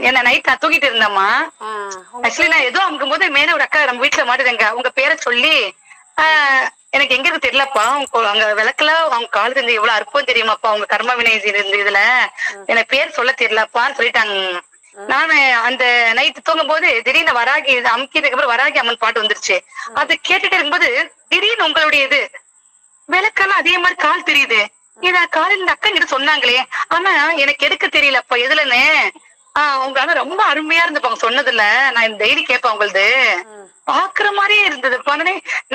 என்ன நைட் நான் தூங்கிட்டு இருந்தேம்மா. ஆக்சுவலி நான் ஏதோ அமுக்கும் போது மேல ஒரு அக்கா நம்ம வீட்டுல மாட்டுதுங்க உங்க பேரை சொல்லி எனக்கு எங்க இருக்கு தெரியலப்பா அங்க விளக்குல அவங்க காலு தெரிஞ்சு எவ்வளவு அற்புதம் தெரியுமாப்பா அவங்க கர்ம வினை இருந்து இதுல எனக்கு பேர் சொல்ல தெரியலப்பான்னு சொல்லிட்டாங்க. நானு அந்த நைட்டு தூங்கும் போது திடீர்னு வராகி அமுக்கியதுக்கு அப்புறம் வராகி அம்மன் பாட்டு வந்துருச்சு. அது கேட்டுட்டு இருக்கும்போது திடீர்னு உங்களுடைய இது விளக்கெல்லாம் அதே மாதிரி கால் தெரியுது. இத காலையில இந்த அக்கா கிட்ட சொன்னாங்களே ஆனா எனக்கு எடுக்க தெரியலப்பா எதுலன்னு. அவங்க ஆனா ரொம்ப அருமையா இருந்துப்பாங்க சொன்னதுல. நான் டெய்லி கேட்பேன் அவங்களது பாக்குற மாதிரியே இருந்தது.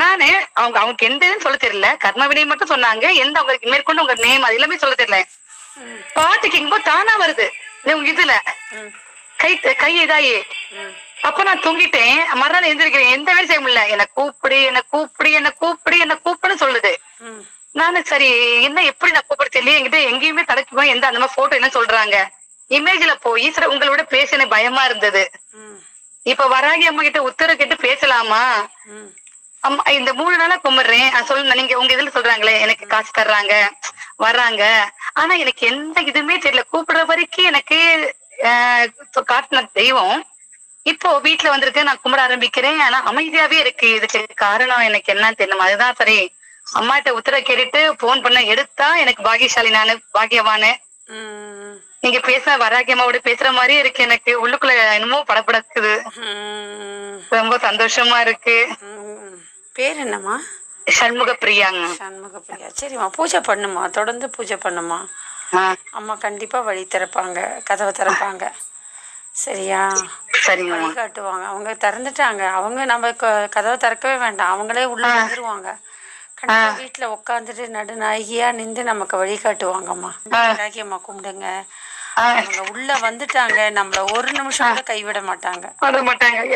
நானு அவங்க எந்த இதுன்னு சொல்ல தெரியல. கர்ம வினை மட்டும் சொன்னாங்க. எந்த அவங்களுக்கு மேற்கொண்டு உங்க நேம் அது எல்லாமே சொல்ல தெரியல. பாட்டு கேட்கும்போது தானா வருது உங்க இதுல கை இதாயி. அப்ப நான் தூங்கிட்டேன். மறுநாள் எந்திரிக்கிறேன். எந்த வேலை செய்ய முடியல. என்ன கூப்பிடு என்ன கூப்பிடு என்ன கூப்பிடு என்ன கூப்பிடுன்னு சொல்லுது. நானு சரி என்ன எப்படி நான் கூப்பிட தெரியல. என்கிட்ட எங்கேயுமே கிடைக்குமா எந்த அந்த மாதிரி போட்டோ என்ன சொல்றாங்க இமேஜ்ல போய் சரி உங்களோட பேச எனக்கு பயமா இருந்தது. இப்ப வராகி அம்மா கிட்ட உத்தரவு கேட்டு பேசலாமா? அம்மா இந்த 3 நாளா கும்பிடுறேன் சொல்லுங்க. நீங்க உங்க இதுல சொல்றாங்களே எனக்கு காசு தர்றாங்க வர்றாங்க. ஆனா எனக்கு எந்த இதுவுமே தெரியல. கூப்பிடுற வரைக்கும் எனக்கு காட்டின தெய்வம் இப்போ வீட்டுல வந்திருக்கு. நான் கும்பிட ஆரம்பிக்கிறேன். ஆனா அமைதியாவே இருக்கு. இதுக்கு காரணம் எனக்கு என்னன்னு தெரியல. அதுதான் சரி அம்மா கிட்ட உத்தரவு கேட்டுட்டு போன் பண்ண எடுத்தா எனக்கு பாகியசாலி நானு பாகியவானு. நீங்க பேச வராகி அம்மாவோட பேசுற மாதிரியே இருக்கு. எனக்கு உள்ளுக்குள்ள என்னமோ படப்படக்குது. ரொம்ப சந்தோஷமா இருக்கு. பேர் என்னம்மா? சண்முக பிரியாங்க. சண்முக பிரியா. சரிம்மா பூஜை பண்ணுமா தொடர்ந்து பூஜை பண்ணுமா. அம்மா கண்டிப்பா வழி திறப்பாங்க கதவை திறப்பாங்க. சரியா? சரிங்க. வழி காட்டுவாங்க. அவங்க திறந்துட்டாங்க. அவங்க நம்ம கதவை திறக்கவே வேண்டாம். அவங்களே உள்ள வந்துருவாங்க. கண்டிப்பா வீட்டுல உட்காந்துட்டு நடுநாயகியா நின்று நமக்கு வழி காட்டுவாங்கம்மா. வராகி அம்மா கும்பிடுங்க. அவங்க உள்ள வந்துட்டாங்க. நம்மள ஒரு நிமிஷம் கூட கைவிட மாட்டாங்க.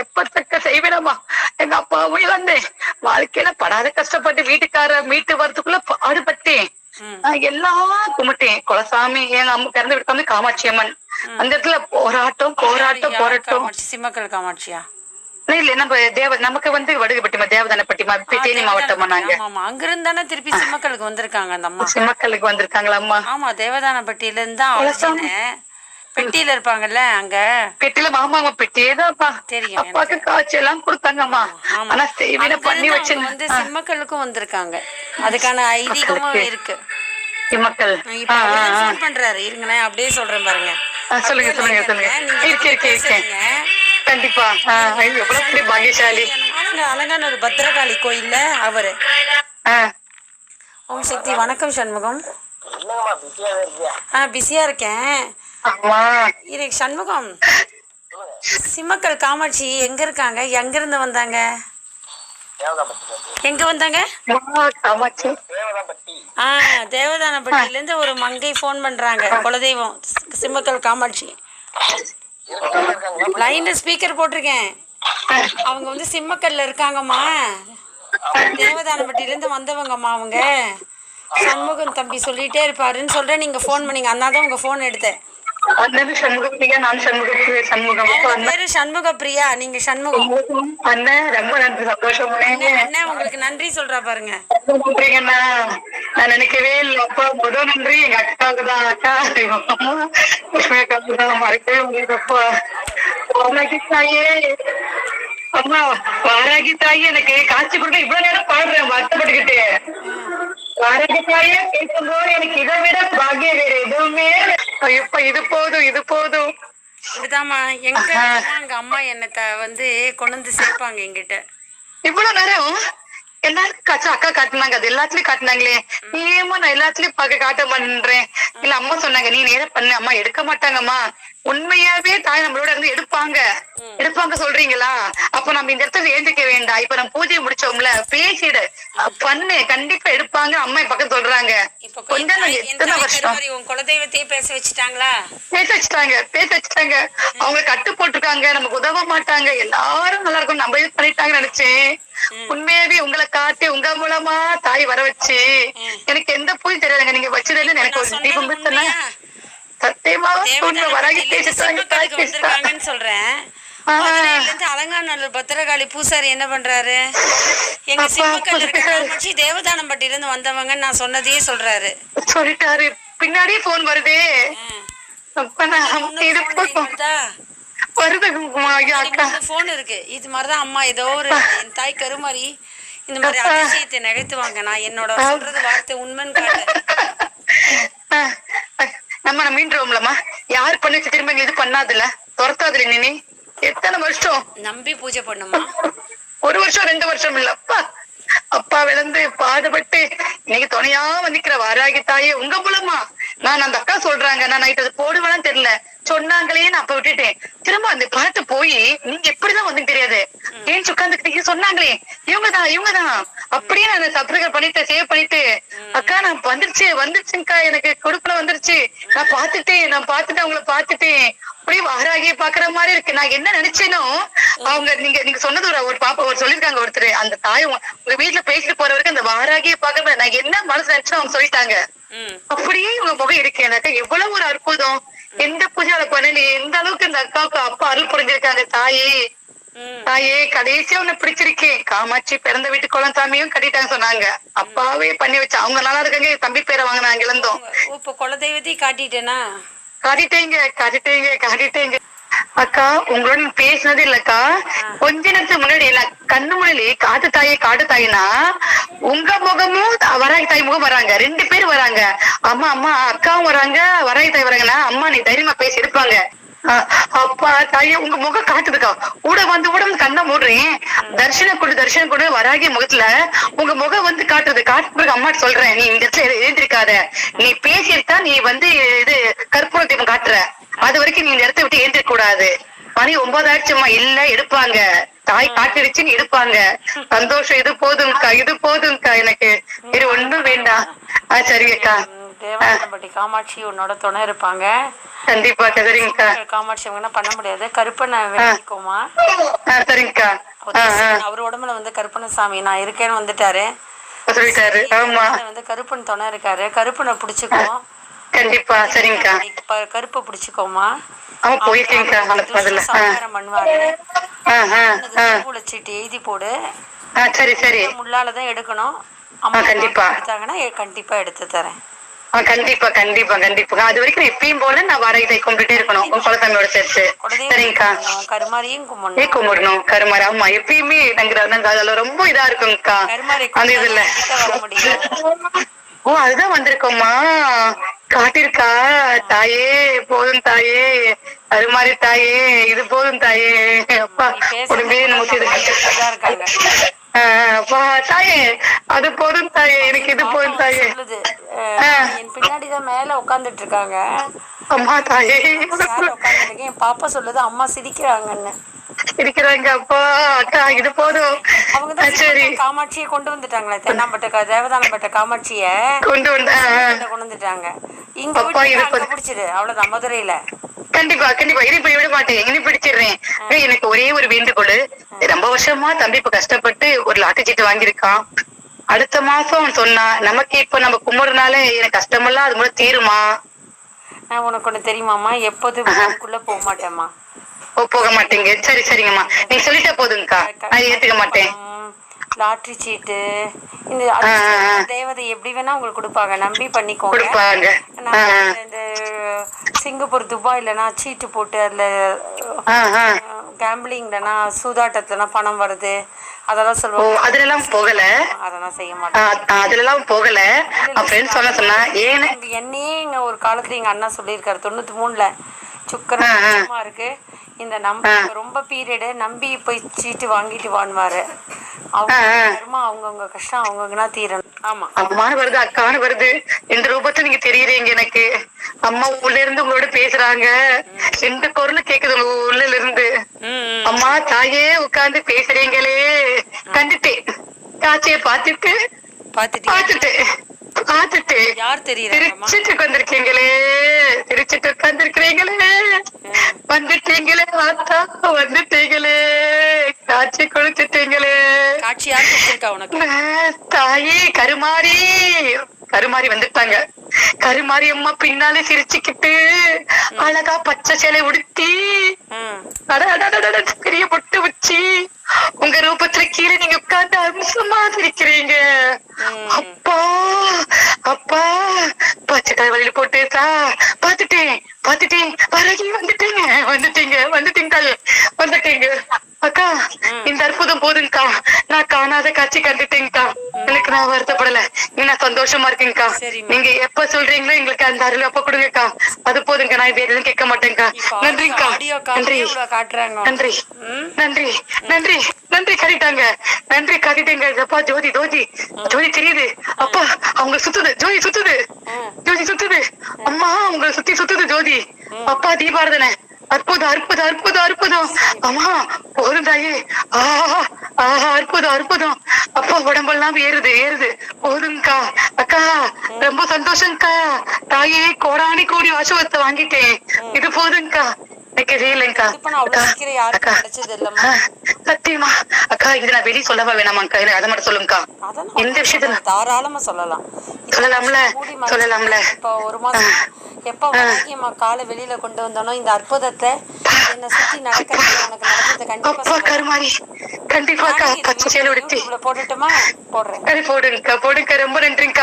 எப்பத்தக்க செய்விடமா. எங்க அப்பாவும் இழந்தேன். வாழ்க்கையில படாத கஷ்டப்பட்டு வீட்டுக்கார மீட்டு வரதுக்குள்ள பாடுபட்டேன். எல்லாம் கும்பிட்டேன். குலசாமி எங்க அம்மா பிறந்து விட்டு காமாட்சி அம்மன். அந்த இடத்துல போராட்டம் போராட்டம் போராட்டம். சிம்மக்கல் காமாட்சியா? இல்ல நம்ம நமக்கு வடுகுப்பட்டிமா தேவதானப்பட்டிமா தேனி மாவட்டம். நாங்க அங்க இருந்தானே திருப்பி சிம்மக்கலுக்கு வந்திருக்காங்க. அந்த அம்மா சிம்மக்கலுக்கு வந்திருக்காங்களா அம்மா? ஆமா தேவதானப்பட்டியில இருந்தா பெட்டியில இருப்பாங்கல்ல அங்க பெட்டியில. மாமா பெட்டியேதான்ப்பா தெரியும். அப்பாக்கு காய்ச்சி எல்லாம் கொடுத்தாங்கம்மா. ஆனா செய்வின பண்ணி வச்சு சிம்மக்கலுக்கும் வந்திருக்காங்க. அதுக்கான ஐதீகமும் இருக்கு. சிம்மக்கல் ஃபோன் பண்றாரு இருங்கண்ணே அப்படியே சொல்றேன் பாருங்க. சொல்லுங்க சொல்லுங்க சொல்லுங்க. இருக்கேன் கண்டிப்பா. எவ்வளவு பாகியசாலி. அலங்கான ஒரு பத்திரகாளி கோயில்ல அவரு. ஓம் சக்தி. வணக்கம் சண்முகம். பிஸியா இருக்கேன். எனக்கு சண்முகம் சிம்மக்கல் காமாட்சி எங்க இருக்காங்க? எங்க இருந்து வந்தாங்க? எங்க வந்தாங்க? தேவதானப்பட்டியில இருந்து ஒரு மங்கை போன் பண்றாங்க. குலதெய்வம் சிம்மக்கல் காமாட்சி. லைன்ல ஸ்பீக்கர் போட்டிருக்கேன். அவங்க சிம்மக்கல்ல இருக்காங்கம்மா. தேவதானப்பட்டியில இருந்து வந்தவங்கம்மா அவங்க. சண்முகம் தம்பி சொல்லிட்டே இருப்பாருன்னு சொல்றேன். நீங்க போன் பண்ணீங்க. அதனாலதான் உங்க போன் எடுத்தேன். பேரு சண்முக பிரியா. நீங்க சண்முகம். அண்ணா உங்களுக்கு நன்றி சொல்றா பாருங்க. நான் நினைக்கவே இல்லை. அப்பா முதல் நன்றி எங்க அக்காவுக்கு தான். அக்கா தான் மறக்கவே முடியுதப்பா. தாயே அம்மா வாராகி தாயே எனக்கு காட்சி கொடுக்க இவ்வளவு நேரம் பாடுறேன் வருத்தப்பட்டுக்கிட்டு. வாராகி தாயே பேசும்போது எனக்கு இதை விட பாக்கியம் வேற எதுவுமே இப்ப இது போதும் இது போதும். இதுதாம்மா எங்க அம்மா என்னை கொண்டு வந்து சேர்ப்பாங்க எங்கிட்ட. இவ்வளவு நேரம் எல்லாருக்கும் அக்கா காட்டினாங்க. அது எல்லாத்துலயும் காட்டினாங்களே. ஏமா நான் எல்லாத்துலயும் காட்ட மாட்டேன்றேன். இல்ல அம்மா சொன்னாங்க நீ நேரம் பண்ணு. அம்மா எடுக்க மாட்டாங்கம்மா. உண்மையாவே தாய் நம்மளோட இருந்து எடுப்பாங்க சொல்றீங்களா? அப்ப நம்ம இந்த இடத்துல ஏந்துக்க வேண்டாம். இப்ப நம்ம பூஜையை முடிச்சோம்ல பேசிடு பண்ணு கண்டிப்பா எடுப்பாங்க. அம்மா பக்கம் சொல்றாங்க. கொஞ்சம் எத்தனை வருஷம் குலதெய்வத்தையே பேச வச்சுட்டாங்களா? பேச வச்சுட்டாங்க. அவங்க கட்டு போட்டிருக்காங்க. நமக்கு உதவ மாட்டாங்க. எல்லாரும் நல்லா இருக்கும் நம்ம இது பண்ணிட்டாங்கன்னு நினைச்சேன். உண்மையாவே உங்களை காட்டி உங்க மூலமா தாய் வர வச்சு எனக்கு எந்த பூஜை தெரியாதுங்க. நீங்க வச்சதுல எனக்கு ஒரு தீபம் சொன்ன சத்தியமா வராகி பேசிட்டாங்க சொல்றேன். அலங்காநல்லூர் பத்திரகாளி பூசாரி என்ன பண்றாரு? எங்க சிம்மக்கல் காமாட்சி தேவதானப்பட்டியில இருந்து வந்தவங்க நான் சொன்னதையே சொல்லிட்டாரு. பின்னாடியே போன் வருதே. வருதுங்கம்மா ஐயா அக்கா. போன் இருக்கு. இது மாதிரிதான் அம்மா ஏதோ ஒரு என் தாய் கருமாரி இந்த மாதிரி அதிசயத்தை நிகழ்த்துவாங்க. நான் என்னோட சொல்றது வார்த்தை உண்மைன்னு காட்டு. நம்ம மீண்டுருவோம்லம்மா. யாரு பண்ணி வச்சு திரும்ப இது பண்ணாதுல துரத்தாதுல நீ எத்தனை வருஷம் நம்பி பூஜை பண்ணுமா? 1 வருஷம் 2 வருஷம் இல்லப்பா. அப்பா விளந்து பாடுபட்டு இன்னைக்கு துணையா வந்திக்கிற வாராகி தாயே உங்க மூலமா நான் அந்த அக்கா சொல்றாங்க. நான் நைட்டு அது போடுவேன்னு தெரியல சொன்னாங்களே நான் அப்ப விட்டுட்டேன். திரும்ப அந்த பாட்டு போய் நீங்க எப்படிதான் வந்து தெரியாது ஏன் உட்காந்துக்கிட்டீங்க சொன்னாங்களே இவங்கதான் அப்படியே நான் சப்ஸ்கிரைப் பண்ணிட்டு சேவ் பண்ணிட்டு அக்கா நான் வந்துருச்சுங்கக்கா எனக்கு கொடுப்பன வந்துருச்சு. நான் பார்த்துட்டு அவங்கள பார்த்துட்டேன். அப்படியே வாராகிய பாக்குற மாதிரி இருக்கு. நான் என்ன நினைச்சேனோ அவங்க நீங்க சொன்னது ஒரு பாப்பா ஒரு சொல்லிருக்காங்க ஒருத்தர் அந்த தாய் உங்க வீட்டுல பேசிட்டு போற வரைக்கும் அந்த வாராகிய பாக்க நான் என்ன மனசு நினைச்சோம் அவங்க சொல்லிட்டாங்க. அப்படியே உங்க முகம் இருக்கு எனக்கு. எவ்வளவு ஒரு அற்புதம். எந்த பூஜால பண்ணல எந்த அளவுக்கு இந்த அக்காவுக்கு அப்பா அருள் புரிஞ்சிருக்காங்க. தாயே கடைசியா உன்னை பிடிச்சிருக்கேன். காமாட்சி பிறந்த வீட்டு குளம் சாமியும் கட்டிட்டாங்க சொன்னாங்க. அப்பாவே பண்ணி வச்சு அவங்க நல்லா இருக்காங்க. தம்பி பேரை வாங்கினாங்க இழந்தோம். இப்ப குலதெய்வத்தையும் காட்டிட்டேனா? காட்டிட்டேங்க அக்கா. உங்களோட பேசினது இல்லக்கா. கொஞ்ச நேரத்துக்கு முன்னாடி கண்ணு முன்னாடி காட்டு தாயினா உங்க முகமும் வராகி தாய் முகம் வராங்க. 2 பேர் வராங்க. அம்மா அக்காவும் வராங்க வராகி தாய் வராங்கன்னா அம்மா நீ தைரியமா பேசி இருப்பாங்க. அப்பா தாயே உங்க முகம் காட்டுதுக்கா. உடம்பு கண்ணை மூடுறேன். தர்ஷனம் கொடு வராகி முகத்துல உங்க முகம் வந்து காட்டுறது. அம்மா சொல்றேன் நீ இந்த இடத்துல எழுந்திருக்காத. நீ பேசியிருந்தா நீ இது கற்பூர தீபம் காட்டுற. அது வரைக்கும் நீ இந்த இடத்த விட்டு எழுந்திருக்க கூடாது. மணி 9 ஆயிடுச்சுமா. இல்ல எடுப்பாங்க. தாய் காட்டிடுச்சுன்னு எடுப்பாங்க. சந்தோஷம். இது போதும்க்கா எனக்கு. இது ஒண்ணும் வேண்டாம். சரிங்கக்கா. தேவாரம்பட்டி காமாட்சி உன்னோட துணை இருப்பாங்க. கண்டிப்பா சரிங்கக்கா. காமாட்சி அவங்க பண்ண முடியாது. கருப்பனை வேண்டிக்கோமா. சரிங்கக்கா. அவர் உடம்புல வந்து கருப்பண சாமி நான் இருக்கேன்னு வந்துட்டாரு. கருப்பன் துணை இருக்காரு. கருப்பனை பிடிச்சுக்கோ. கண்டிப்பா சரிங்கக்கா. கருப்பை பிடிச்சுக்கோமா. சம்ஹாரம் பண்ணுவாரு. சீட்டு எழுதி போடு. சரி முள்ளாலதான் எடுக்கணும். அம்மா கண்டிப்பா எடுத்தாங்கன்னா கண்டிப்பா எடுத்து தரேன். கண்டிப்பா அது வரைக்கும் எப்பயும் போல நான் வாராகி கும்பிட்டுட்டே இருக்கணும் குலசாமியோட சேர்த்து. சரிங்கக்கா. கருமாரியும் கும்பிடணும். கருமாரி ஆமா எப்பயுமே நாங்க அதுல ரொம்ப இதா இருக்குங்கக்கா. அந்த இதுல வர முடியும். அதுதான் வந்திருக்கோம்மா. காட்டிருக்கா. தாயே போதும் தாயே கருமாரி தாயே இது போதும் தாயே. அப்பா உடம்பே இருக்காங்க. தாயே அது போதும் தாயே எனக்கு இது போதும் தாயே. என் பின்னாடிதான் மேல உட்காந்துட்டு இருக்காங்க. அம்மா தாயே உட்காந்துருக்கேன். என் பாப்பா சொல்லுது அம்மா சிரிக்கிறாங்கன்னு. இருக்கிறாங்க. அப்பா அக்கா இது போதும். அவங்கதான் காமாட்சியை கொண்டு வந்துட்டாங்களே. தென்னாம்பட்ட தேவதானப்பட்ட காமாட்சிய கொண்டு வந்துட்டாங்க. இங்க பிடிச்சிரு அவ்வளவுதான். மதுரையில கண்டிப்பா இனி போய் விட மாட்டேன். இனி பிடிச்சிடுறேன். எனக்கு ஒரே ஒரு வேண்டுகோள். ரொம்ப வருஷமா தம்பி இப்ப கஷ்டப்பட்டு ஒரு லாட்டரி சீட்டு வாங்கியிருக்கான். அடுத்த மாசம் சொன்னா நமக்கு இப்ப நம்ம கும்பிடுறதுனால எனக்கு கஷ்டமெல்லாம் அது மூலம் தீருமா? நான் உனக்கு ஒண்ணு தெரியுமாமா? எப்போதுக்குள்ள போக மாட்டேம்மா. போக மாட்டீங்க. சரிங்கம்மா. நீங்க சொல்லிட்டா போதுங்கக்கா. நான் ஏத்துக்க மாட்டேன். லாட்டரி சீட்டு இந்த தேவதை எப்படி வேணா உங்களுக்கு கொடுப்பாங்க. நம்பி பண்ணிக்கோங்க. இந்த சிங்கப்பூர் துபாய் இல்லைன்னா சீட்டு போட்டு அதுல கேம்பிளிங்லனா சூதாட்டத்துலனா பணம் வருது அதெல்லாம் சொல்லுவாங்க. அதெல்லாம் போகல. அதெல்லாம் செய்ய மாட்டேன். அதெல்லாம் போகல. சொன்னா என்னையே இங்க ஒரு காலத்துல எங்க அண்ணா சொல்லியிருக்காரு 93ல சுக்கரமா இருக்கு இந்த நம்பி ரொம்ப பீரியடு நம்பி போய் சீட்டு வாங்கிட்டு வாங்குவாரு. அவங்கவுங்க கஷ்டம் அவங்கவுங்கன்னா தீரணும். ஆமா அம்மானு வருது அக்கானு வருது. இந்த ரூபத்தை நீங்க தெரியுறீங்க எனக்கு. அம்மா உள்ள இருந்து உங்களோட பேசுறாங்க. 2 குரல் கேக்குது உங்க உள்ள இருந்து. அம்மா தாயே உட்கார்ந்து பேசுறீங்களே. கண்டுட்டேன். காட்சியை பார்த்துட்டு யார் தெரியுது திருச்சிட்டு உட்கார்ந்துருக்கீங்களே. திருச்சிட்டு உட்கார்ந்துருக்கிறீங்களே. வந்துட்டீங்களே ஆத்தா வந்துட்டீங்களே. காட்சி கொடுத்துட்டீங்களே. காட்சி யார் கொடுத்திருக்கா உனக்கு? தாயே கருமாரி வந்துட்டாங்க. கருமாரி அம்மா பின்னாலே சிரிச்சுக்கிட்டு அழகா பச்சை சேலை உடுத்தி பெரிய பொட்டு வச்சு உங்க ரூபத்துல கீழே நீங்க உட்கார்ந்து அம்சமா இருக்கிறீங்க. அப்பா பச்சை வழியில போட்டு பாத்துட்டேன் பாத்துட்டேன் வரகி வந்துட்டீங்க வந்துட்டீங்க அக்கா. இந்த அற்புதம் போதுங்கக்கா. நான் காணாத காட்சி கண்டுட்டேங்கக்கா. எனக்கு நான் வருத்தப்படல. நான் சந்தோஷமா இருக்கேங்கக்கா. நீங்க எப்ப சொல்றீங்களோ எங்களுக்கு அந்த அருள் அப்ப கொடுங்கக்கா. அது போதுங்க. நான் இது எதுவும் கேட்க மாட்டேங்கக்கா. நன்றிங்கக்கா. நன்றி நன்றி நன்றி நன்றி நன்றி காட்டிட்டாங்க. நன்றி காட்டிட்டேங்க. அப்பா ஜோதி தெரியுது. அப்பா அவங்க சுத்துது. ஜோதி சுத்துது. அம்மா அவங்க சுத்துது ஜோதி. அப்பா தீபாரதனை அற்புதம். அம்மா போதும் தாயே. அற்புதம். அப்பா உடம்பெல்லாம் ஏறுது. போதுங்கக்கா. அக்கா ரொம்ப சந்தோஷம்க்கா. தாயே கோடானி கோடி ஆசீர்வாதத்தை வாங்கிட்டேன். இது போதுங்கக்கா. எனக்கு இல்லைங்கக்கா. சத்தியமா அக்கா. இது நான் வெளியே சொல்லவா வேணாமாக்கா? எனக்கு அதை மட்டும் சொல்லுங்கக்கா. இந்த விஷயத்துல தாராளமா சொல்லலாம்ல. இப்போ ஒரு மாசம் எப்ப வரைக்கும் காலை வெளியில கொண்டு வந்தானோ இந்த அற்புதத்தை என்ன சுத்தி நடக்கிறது உனக்கு நடந்தது கண்டிப்பா கருமாரி. கண்டிப்பா போட்டுட்டுமா? போடுறேன். போடுங்க ரொம்ப நன்றிங்கக்கா.